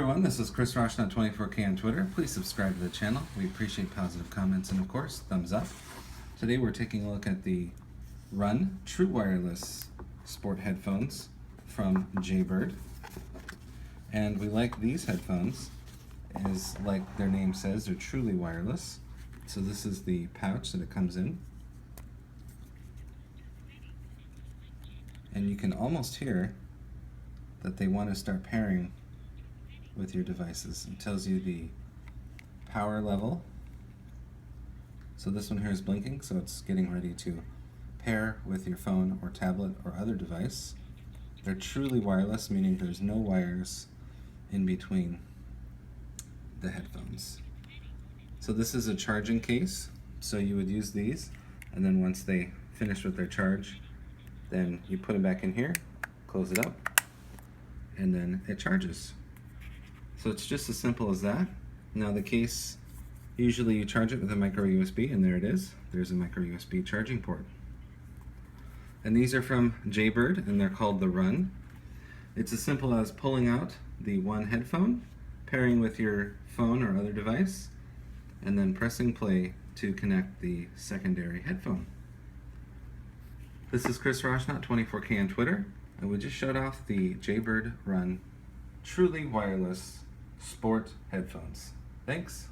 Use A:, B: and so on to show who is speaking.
A: everyone, this is Chris Roshna24K on Twitter. Please subscribe to the channel. We appreciate positive comments and of course, thumbs up. Today we're taking a look at the Run True Wireless Sport headphones from Jaybird. And we like these headphones, as like their name says, they're truly wireless. So this is the pouch that it comes in. And you can almost hear that they want to start pairing with your devices. It tells you the power level. So this one here is blinking, so it's getting ready to pair with your phone or tablet or other device. They're truly wireless, meaning there's no wires in between the headphones. So this is a charging case, so you would use these, and then once they finish with their charge, then you put them back in here, close it up, and then it charges. So it's just as simple as that. Now the case, usually you charge it with a micro USB, and there it is. There's a micro USB charging port. And these are from Jaybird, and they're called the Run. It's as simple as pulling out the one headphone, pairing with your phone or other device, and then pressing play to connect the secondary headphone. This is Chris Roshna24K on Twitter, and we just showed off the Jaybird Run truly wireless sport headphones. Thanks.